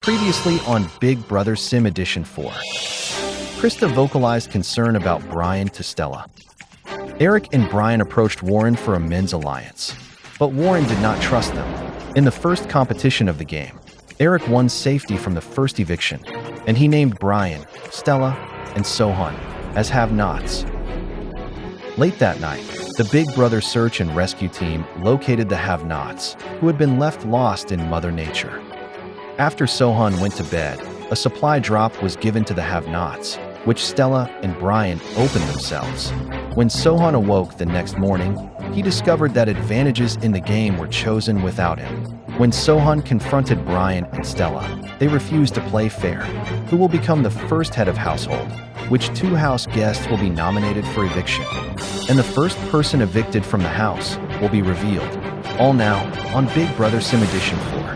Previously on Big Brother Sim Edition 4. Krista vocalized concern about Brian to Stella. Eric and Brian approached Warren for a men's alliance, but Warren did not trust them. In the first competition of the game, Eric won safety from the first eviction, and he named Brian, Stella, and Sohan as have-nots. Late that night, the Big Brother search and rescue team located the have-nots, who had been left lost in Mother Nature. After Sohan went to bed, a supply drop was given to the have-nots, which Stella and Brian opened themselves. When Sohan awoke the next morning, he discovered that advantages in the game were chosen without him. When Sohan confronted Brian and Stella, they refused to play fair. Who will become the first head of household? Which two house guests will be nominated for eviction? And the first person evicted from the house will be revealed. All now on Big Brother Sim Edition 4.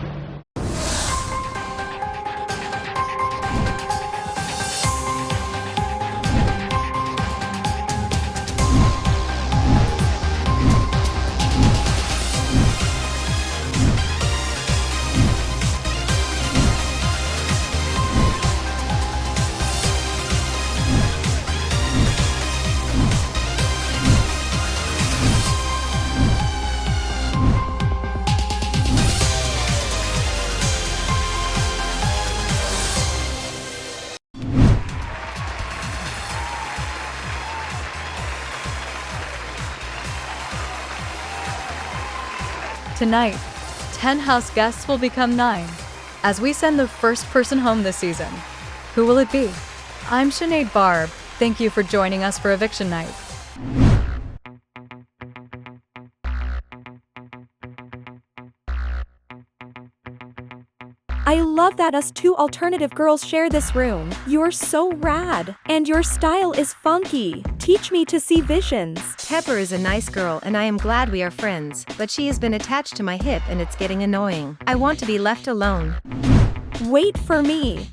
Tonight, 10 house guests will become 9, as we send the first person home this season. Who will it be? I'm Sinead Barb. Thank you for joining us for Eviction Night. I love that us two alternative girls share this room. You're so rad. And your style is funky. Teach me to see visions. Pepper is a nice girl and I am glad we are friends, but she has been attached to my hip and it's getting annoying. I want to be left alone. Wait for me.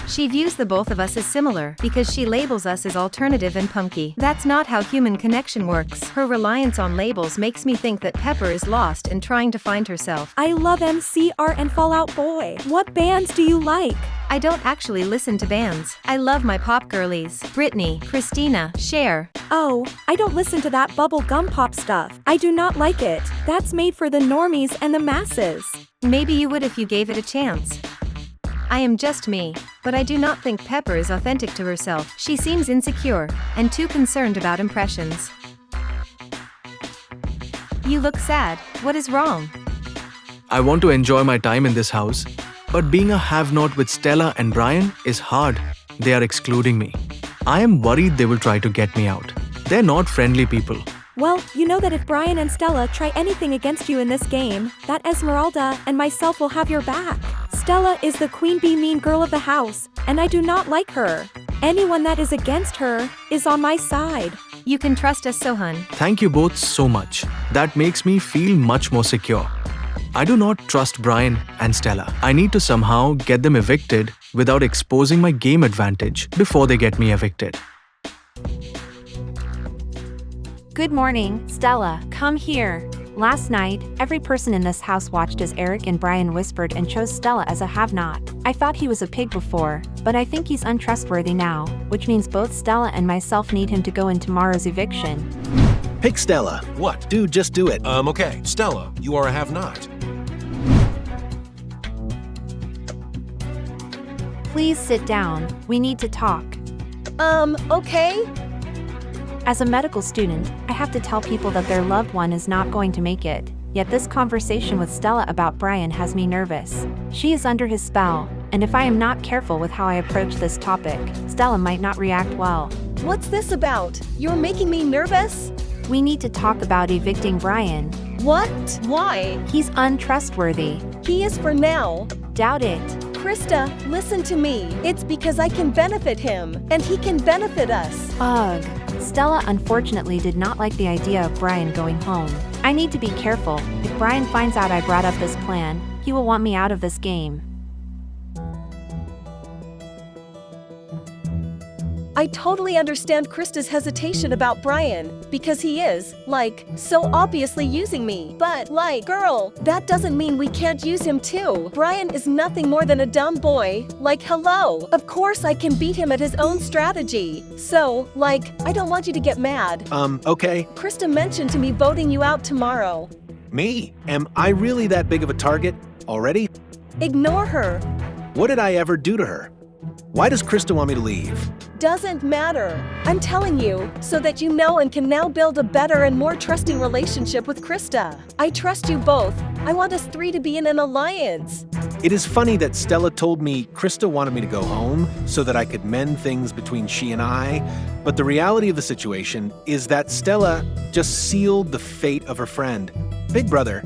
She views the both of us as similar because she labels us as alternative and punky. That's not how human connection works. Her reliance on labels makes me think that Pepper is lost and trying to find herself. I love MCR and Fall Out Boy. What bands do you like? I don't actually listen to bands. I love my pop girlies. Britney, Christina, Cher. Oh, I don't listen to that bubble gum pop stuff. I do not like it. That's made for the normies and the masses. Maybe you would if you gave it a chance. I am just me, but I do not think Pepper is authentic to herself. She seems insecure and too concerned about impressions. You look sad. What is wrong? I want to enjoy my time in this house, but being a have-not with Stella and Brian is hard. They are excluding me. I am worried they will try to get me out. They're not friendly people. Well, you know that if Brian and Stella try anything against you in this game, that Esmeralda and myself will have your back. Stella is the queen bee mean girl of the house, and I do not like her. Anyone that is against her is on my side. You can trust us, Sohan. Thank you both so much. That makes me feel much more secure. I do not trust Brian and Stella. I need to somehow get them evicted without exposing my game advantage before they get me evicted. Good morning, Stella. Come here. Last night, every person in this house watched as Eric and Brian whispered and chose Stella as a have-not. I thought he was a pig before, but I think he's untrustworthy now, which means both Stella and myself need him to go in tomorrow's eviction. Pick Stella. What? Dude, just do it. Okay. Stella, you are a have-not. Please sit down. We need to talk. Okay? As a medical student, I have to tell people that their loved one is not going to make it. Yet this conversation with Stella about Brian has me nervous. She is under his spell, and if I am not careful with how I approach this topic, Stella might not react well. What's this about? You're making me nervous? We need to talk about evicting Brian. What? Why? He's untrustworthy. He is for now. Doubt it. Krista, listen to me. It's because I can benefit him, and he can benefit us. Ugh. Stella unfortunately did not like the idea of Brian going home. I need to be careful. If Brian finds out I brought up this plan, he will want me out of this game. I totally understand Krista's hesitation about Brian, because he is, so obviously using me. But, girl, that doesn't mean we can't use him too. Brian is nothing more than a dumb boy. Hello. Of course I can beat him at his own strategy. So, I don't want you to get mad. Okay. Krista mentioned to me voting you out tomorrow. Me? Am I really that big of a target already? Ignore her. What did I ever do to her? Why does Krista want me to leave? Doesn't matter. I'm telling you, so that you know and can now build a better and more trusting relationship with Krista. I trust you both. I want us three to be in an alliance. It is funny that Stella told me Krista wanted me to go home so that I could mend things between she and I, but the reality of the situation is that Stella just sealed the fate of her friend. Big brother,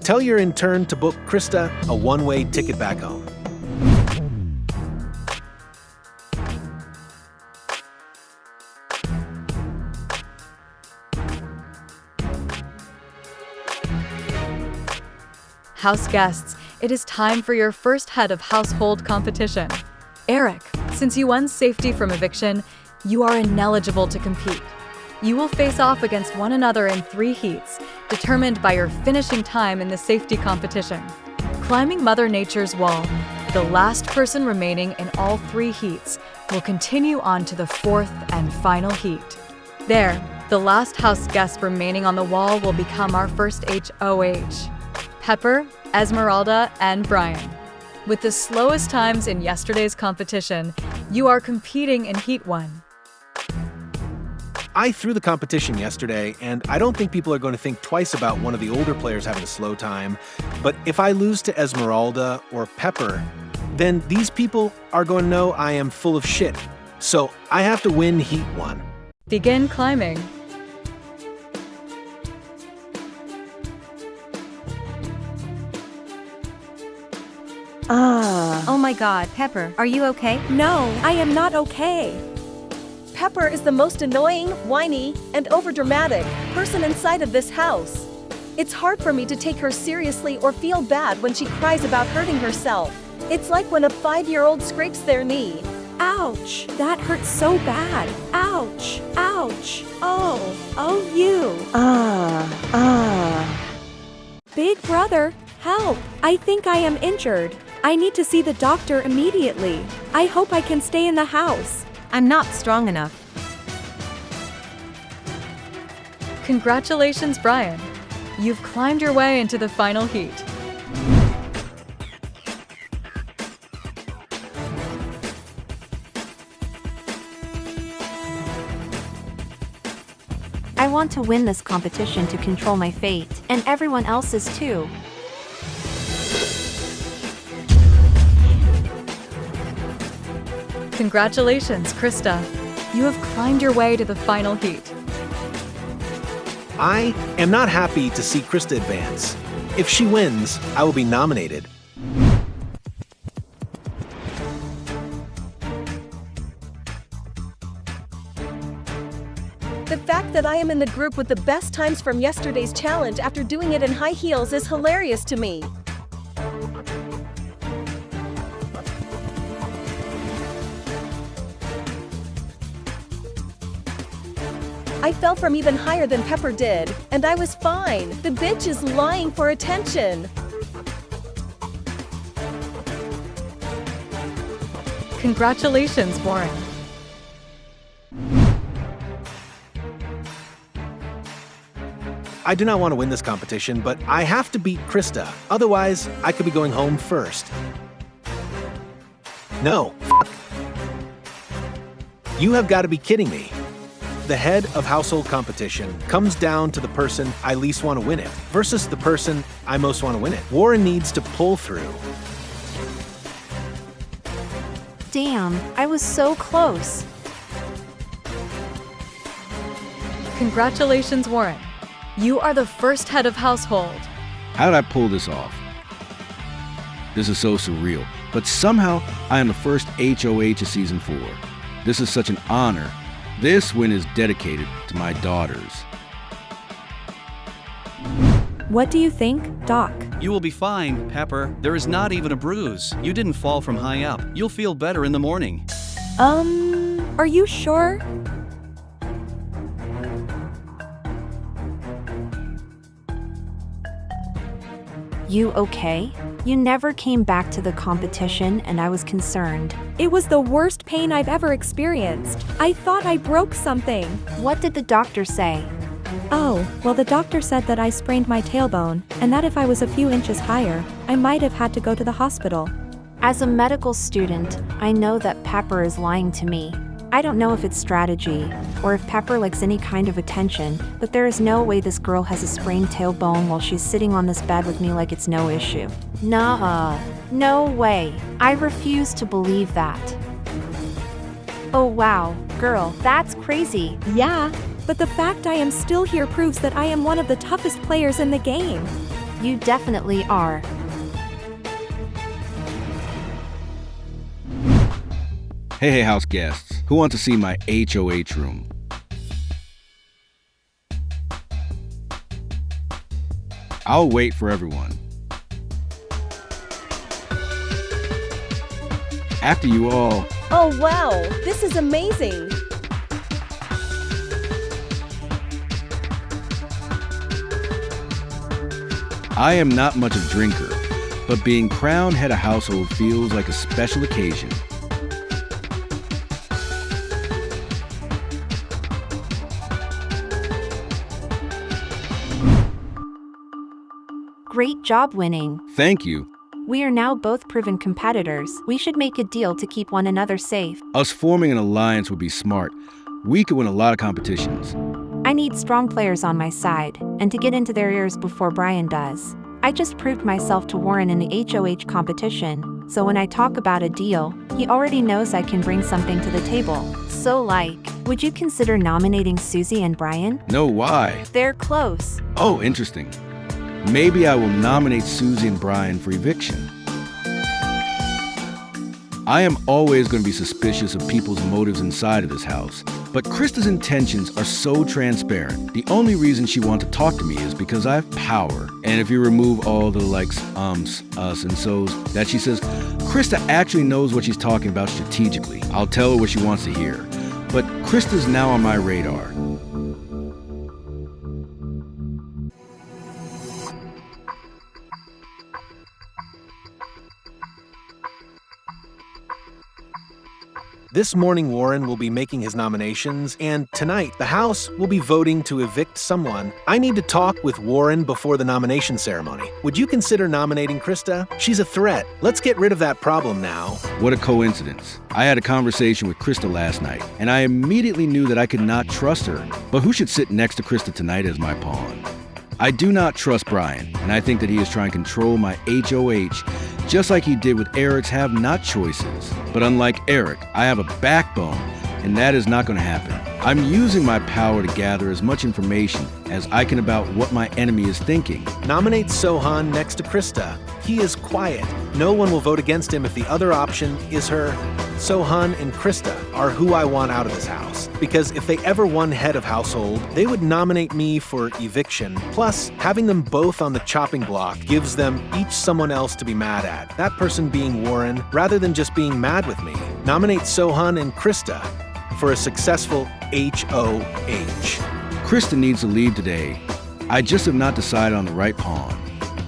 tell your intern to book Krista a one-way ticket back home. House guests, it is time for your first head of household competition. Eric, since you won safety from eviction, you are ineligible to compete. You will face off against one another in 3 heats, determined by your finishing time in the safety competition. Climbing Mother Nature's wall, the last person remaining in all 3 heats will continue on to the 4th and final heat. There, the last house guest remaining on the wall will become our first HOH. Pepper, Esmeralda, and Brian. With the slowest times in yesterday's competition, you are competing in Heat 1. I threw the competition yesterday, and I don't think people are going to think twice about one of the older players having a slow time. But if I lose to Esmeralda or Pepper, then these people are going to know I am full of shit. So I have to win Heat 1. Begin climbing. Oh my god, Pepper, are you okay? No, I am not okay. Pepper is the most annoying, whiny, and overdramatic person inside of this house. It's hard for me to take her seriously or feel bad when she cries about hurting herself. It's like when a 5-year-old scrapes their knee. Ouch, that hurts so bad. Ouch, ouch, oh you. Big brother, help. I think I am injured. I need to see the doctor immediately. I hope I can stay in the house. I'm not strong enough. Congratulations, Brian. You've climbed your way into the final heat. I want to win this competition to control my fate, and everyone else's too. Congratulations, Krista. You have climbed your way to the final heat. I am not happy to see Krista advance. If she wins, I will be nominated. The fact that I am in the group with the best times from yesterday's challenge after doing it in high heels is hilarious to me. I fell from even higher than Pepper did, and I was fine. The bitch is lying for attention. Congratulations, Warren. I do not want to win this competition, but I have to beat Krista. Otherwise, I could be going home first. No. You have got to be kidding me. The head of household competition comes down to the person I least want to win it versus the person I most want to win it. Warren needs to pull through. Damn, I was so close. Congratulations, Warren. You are the first head of household. How did I pull this off? This is so surreal, but somehow I am the first HOH of Season 4. This is such an honor. This win is dedicated to my daughters. What do you think, Doc? You will be fine, Pepper. There is not even a bruise. You didn't fall from high up. You'll feel better in the morning. Are you sure? You okay? You never came back to the competition and I was concerned. It was the worst pain I've ever experienced. I thought I broke something. What did the doctor say? Oh, well, the doctor said that I sprained my tailbone, and that if I was a few inches higher, I might have had to go to the hospital. As a medical student, I know that Pepper is lying to me. I don't know if it's strategy, or if Pepper likes any kind of attention, but there is no way this girl has a sprained tailbone while she's sitting on this bed with me like it's no issue. Nuh-uh. No way. I refuse to believe that. Oh wow, girl, that's crazy. Yeah, but the fact I am still here proves that I am one of the toughest players in the game. You definitely are. Hey, house guests. Who want to see my HOH room? I'll wait for everyone. After you all. Oh wow, this is amazing. I am not much of a drinker, but being crowned head of household feels like a special occasion. Great job winning. Thank you. We are now both proven competitors. We should make a deal to keep one another safe. Us forming an alliance would be smart. We could win a lot of competitions. I need strong players on my side, and to get into their ears before Brian does. I just proved myself to Warren in the HOH competition, so when I talk about a deal, he already knows I can bring something to the table. So would you consider nominating Susie and Brian? No, why? They're close. Oh, interesting. Maybe I will nominate Susie and Brian for eviction. I am always going to be suspicious of people's motives inside of this house, but Krista's intentions are so transparent. The only reason she wants to talk to me is because I have power. And if you remove all the likes, us, and so's that she says, Krista actually knows what she's talking about strategically. I'll tell her what she wants to hear. But Krista's now on my radar. This morning, Warren will be making his nominations, and tonight, the House will be voting to evict someone. I need to talk with Warren before the nomination ceremony. Would you consider nominating Krista? She's a threat. Let's get rid of that problem now. What a coincidence. I had a conversation with Krista last night, and I immediately knew that I could not trust her. But who should sit next to Krista tonight as my pawn? I do not trust Brian, and I think that he is trying to control my HOH, just like he did with Eric's have-not choices. But unlike Eric, I have a backbone, and that is not going to happen. I'm using my power to gather as much information as I can about what my enemy is thinking. Nominate Sohan next to Krista. He is quiet. No one will vote against him if the other option is her. Sohan and Krista are who I want out of this house. Because if they ever won head of household, they would nominate me for eviction. Plus, having them both on the chopping block gives them each someone else to be mad at. That person being Warren, rather than just being mad with me. Nominate Sohan and Krista for a successful HOH. Krista needs to leave today. I just have not decided on the right pawn.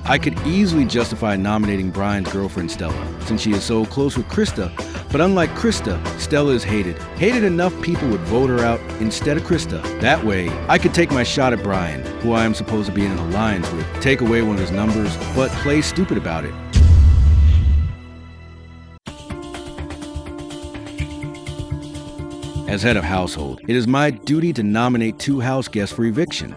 I could easily justify nominating Brian's girlfriend Stella, since she is so close with Krista, but unlike Krista, Stella is hated. Hated enough people would vote her out instead of Krista. That way, I could take my shot at Brian, who I am supposed to be in an alliance with, take away one of his numbers, but play stupid about it. As head of household, it is my duty to nominate 2 house guests for eviction.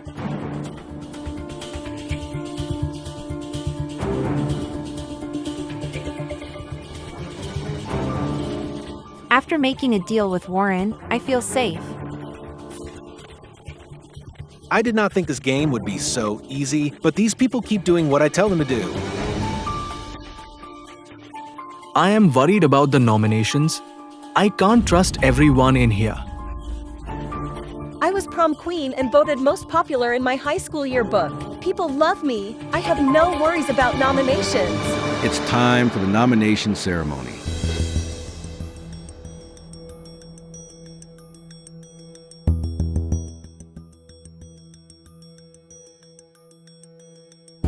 After making a deal with Warren, I feel safe. I did not think this game would be so easy, but these people keep doing what I tell them to do. I am worried about the nominations. I can't trust everyone in here. I was prom queen and voted most popular in my high school yearbook. People love me. I have no worries about nominations. It's time for the nomination ceremony.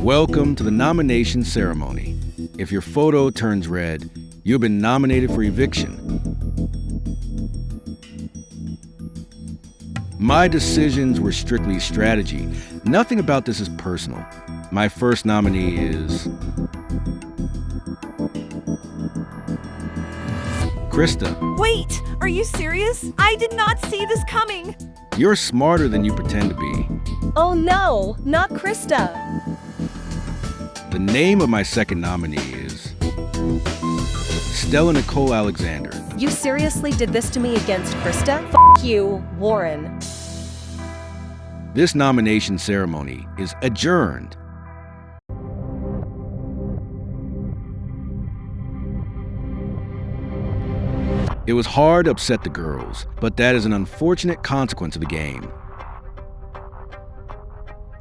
Welcome to the nomination ceremony. If your photo turns red, you've been nominated for eviction. My decisions were strictly strategy. Nothing about this is personal. My first nominee is Krista. Wait, are you serious? I did not see this coming. You're smarter than you pretend to be. Oh no, not Krista. The name of my second nominee is Stella Nicole Alexander. You seriously did this to me against Krista? F you, Warren. This nomination ceremony is adjourned. It was hard to upset the girls, but that is an unfortunate consequence of the game.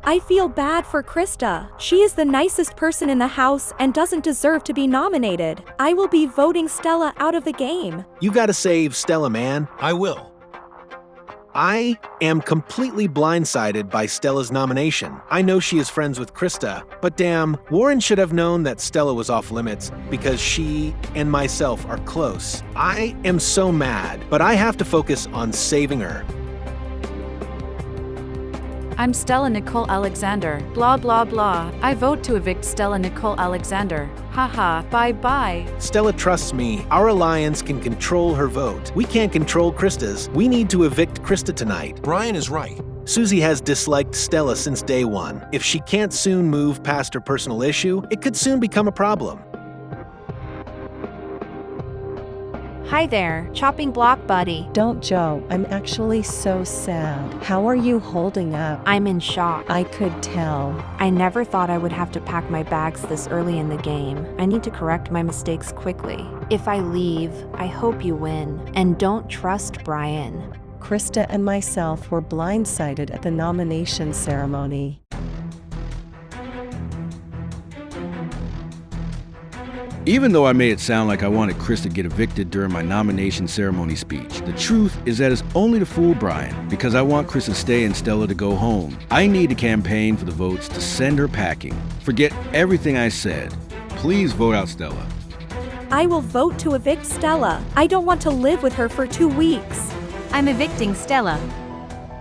I feel bad for Krista. She is the nicest person in the house and doesn't deserve to be nominated. I will be voting Stella out of the game. You gotta save Stella, man. I will. I am completely blindsided by Stella's nomination. I know she is friends with Krista, but damn, Warren should have known that Stella was off limits because she and myself are close. I am so mad, but I have to focus on saving her. I'm Stella Nicole Alexander. Blah blah blah. I vote to evict Stella Nicole Alexander. Haha, bye-bye. Stella trusts me. Our alliance can control her vote. We can't control Krista's. We need to evict Krista tonight. Brian is right. Susie has disliked Stella since day one. If she can't soon move past her personal issue, it could soon become a problem. Hi there, chopping block buddy. Don't, Joe. I'm actually so sad. How are you holding up? I'm in shock. I could tell. I never thought I would have to pack my bags this early in the game. I need to correct my mistakes quickly. If I leave, I hope you win. And don't trust Brian. Krista and myself were blindsided at the nomination ceremony. Even though I made it sound like I wanted Chris to get evicted during my nomination ceremony speech, the truth is that it's only to fool Brian, because I want Chris to stay and Stella to go home. I need to campaign for the votes to send her packing. Forget everything I said. Please vote out Stella. I will vote to evict Stella. I don't want to live with her for 2 weeks. I'm evicting Stella.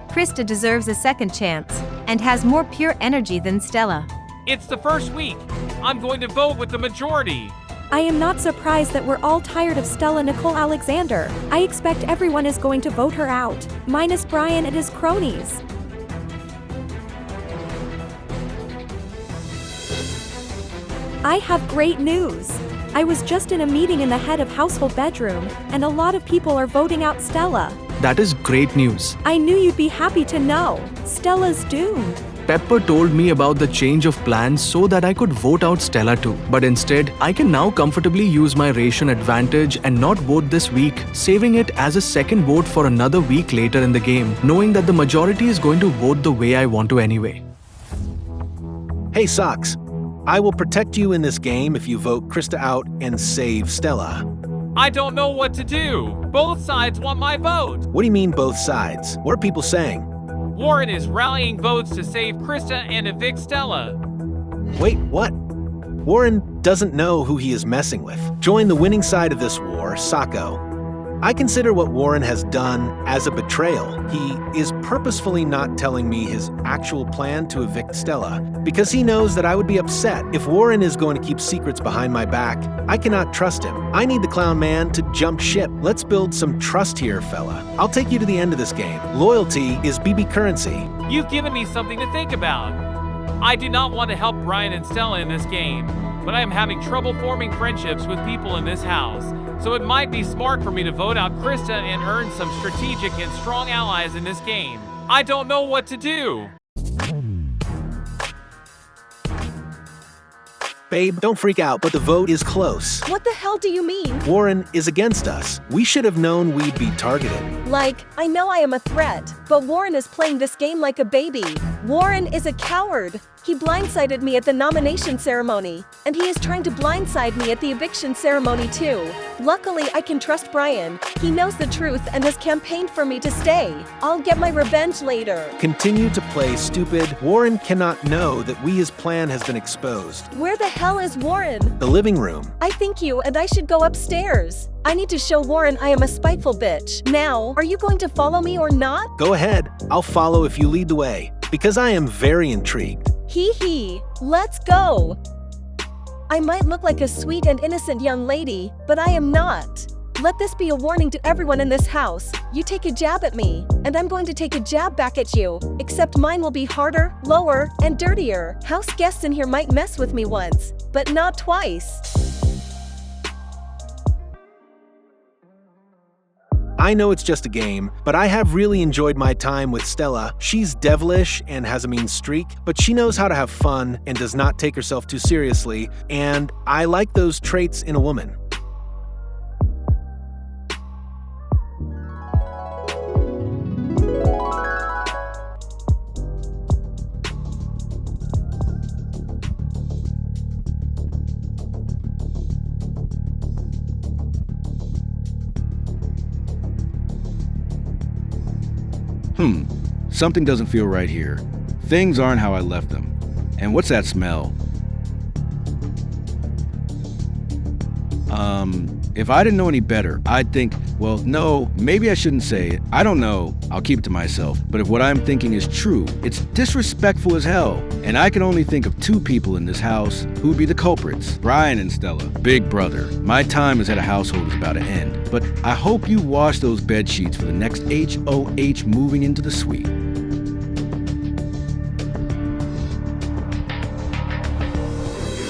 Krista deserves a second chance and has more pure energy than Stella. It's the first week. I'm going to vote with the majority. I am not surprised that we're all tired of Stella Nicole Alexander. I expect everyone is going to vote her out, minus Brian and his cronies. I have great news. I was just in a meeting in the head of household bedroom, and a lot of people are voting out Stella. That is great news. I knew you'd be happy to know. Stella's doomed. Pepper told me about the change of plans so that I could vote out Stella too. But instead, I can now comfortably use my ration advantage and not vote this week, saving it as a second vote for another week later in the game, knowing that the majority is going to vote the way I want to anyway. Hey, Socks. I will protect you in this game if you vote Krista out and save Stella. I don't know what to do. Both sides want my vote. What do you mean both sides? What are people saying? Warren is rallying votes to save Krista and evict Stella. Wait, what? Warren doesn't know who he is messing with. Join the winning side of this war, Sacco. I consider what Warren has done as a betrayal. He is purposefully not telling me his actual plan to evict Stella because he knows that I would be upset if Warren is going to keep secrets behind my back. I cannot trust him. I need the clown man to jump ship. Let's build some trust here, fella. I'll take you to the end of this game. Loyalty is BB currency. You've given me something to think about. I do not want to help Brian and Stella in this game, but I am having trouble forming friendships with people in this house. So it might be smart for me to vote out Krista and earn some strategic and strong allies in this game. I don't know what to do. Babe, don't freak out, but the vote is close. What the hell do you mean? Warren is against us. We should have known we'd be targeted. Like, I know I am a threat, but Warren is playing this game like a baby. Warren is a coward. He blindsided me at the nomination ceremony, and he is trying to blindside me at the eviction ceremony too. Luckily, I can trust Brian. He knows the truth and has campaigned for me to stay. I'll get my revenge later. Continue to play stupid. Warren cannot know that his plan has been exposed. Where the hell is Warren? The living room. I think you and I should go upstairs. I need to show Warren I am a spiteful bitch. Now, are you going to follow me or not? Go ahead. I'll follow if you lead the way, because I am very intrigued. Hee. Let's go. I might look like a sweet and innocent young lady, but I am not. Let this be a warning to everyone in this house. You take a jab at me, and I'm going to take a jab back at you, except mine will be harder, lower, and dirtier. House guests in here might mess with me once, but not twice. I know it's just a game, but I have really enjoyed my time with Stella. She's devilish and has a mean streak, but she knows how to have fun and does not take herself too seriously, and I like those traits in a woman. Something doesn't feel right here. Things aren't how I left them. And what's that smell? If I didn't know any better, I'd think, well, no, maybe I shouldn't say it. I don't know. I'll keep it to myself. But if what I'm thinking is true, it's disrespectful as hell. And I can only think of two people in this house who'd be the culprits, Brian and Stella. Big brother, my time as head of household is about to end. But I hope you wash those bed sheets for the next HOH moving into the suite.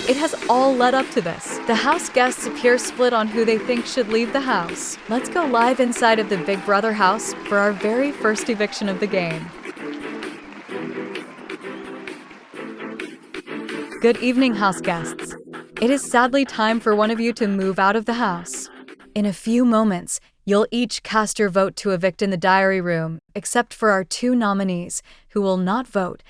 It has all led up to this. The house guests appear split on who they think should leave the house. Let's go live inside of the Big Brother house for our very first eviction of the game. Good evening, house guests. It is sadly time for one of you to move out of the house. In a few moments, you'll each cast your vote to evict in the diary room, except for our two nominees, who will not vote.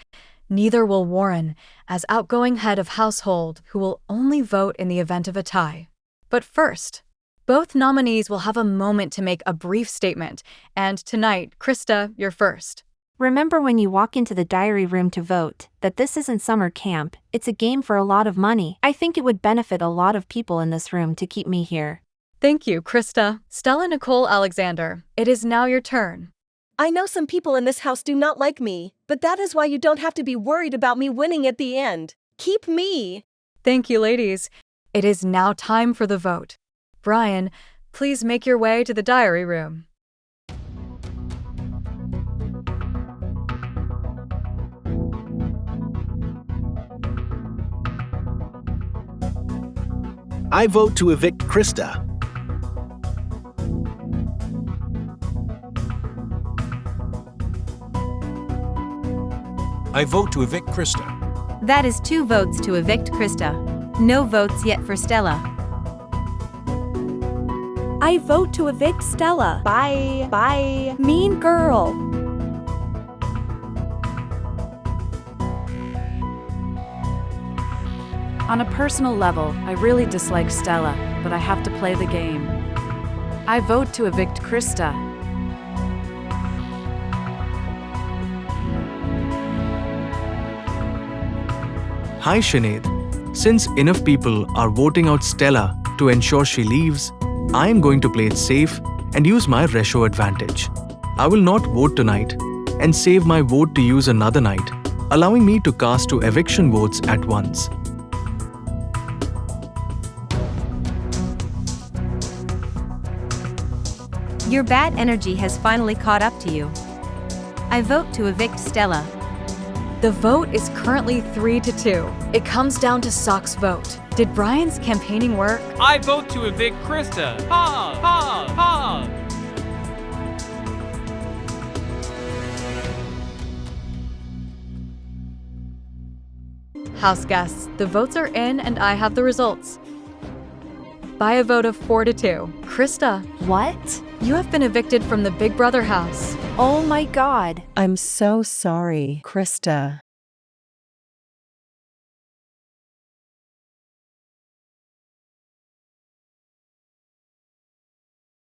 Neither will Warren, as outgoing head of household, who will only vote in the event of a tie. But first, both nominees will have a moment to make a brief statement, and tonight, Krista, you're first. Remember when you walk into the diary room to vote, that this isn't summer camp, it's a game for a lot of money. I think it would benefit a lot of people in this room to keep me here. Thank you, Krista. Stella Nicole Alexander, it is now your turn. I know some people in this house do not like me, but that is why you don't have to be worried about me winning at the end. Keep me! Thank you, ladies. It is now time for the vote. Brian, please make your way to the diary room. I vote to evict Krista. I vote to evict Krista. That is 2 votes to evict Krista. No votes yet for Stella. I vote to evict Stella. Bye. Mean girl. On a personal level, I really dislike Stella, but I have to play the game. I vote to evict Krista. Hi Sinead. Since enough people are voting out Stella to ensure she leaves, I am going to play it safe and use my ratio advantage. I will not vote tonight and save my vote to use another night, allowing me to cast 2 eviction votes at once. Your bad energy has finally caught up to you. I vote to evict Stella. The vote is currently 3-2. It comes down to Sock's vote. Did Brian's campaigning work? I vote to evict Krista. Ha! House guests, the votes are in and I have the results. By a vote of 4-2, Krista, What? you have been evicted from the Big Brother house. Oh my god. I'm so sorry, Krista.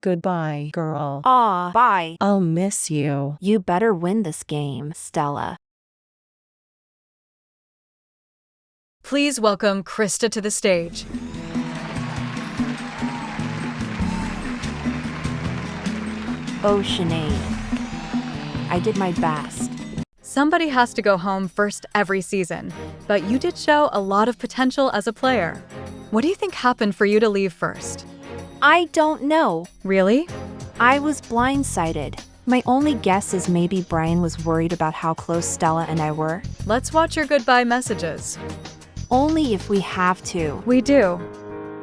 Goodbye, girl. Aw, bye. I'll miss you. You better win this game, Stella. Please welcome Krista to the stage. Oh, Sinead. I did my best. Somebody has to go home first every season, but you did show a lot of potential as a player. What do you think happened for you to leave first? I don't know. Really? I was blindsided. My only guess is maybe Brian was worried about how close Stella and I were. Let's watch your goodbye messages. Only if we have to. We do.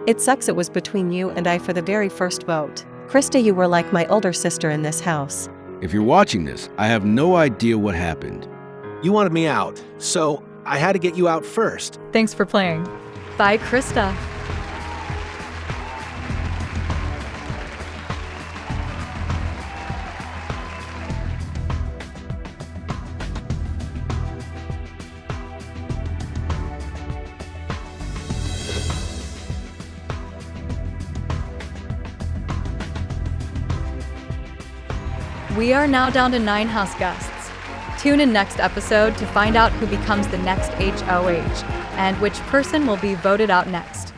It sucks it was between you and I for the very first vote. Krista, you were like my older sister in this house. If you're watching this, I have no idea what happened. You wanted me out, so I had to get you out first. Thanks for playing. Bye, Krista. We are now down to 9 house guests. Tune in next episode to find out who becomes the next HOH and which person will be voted out next.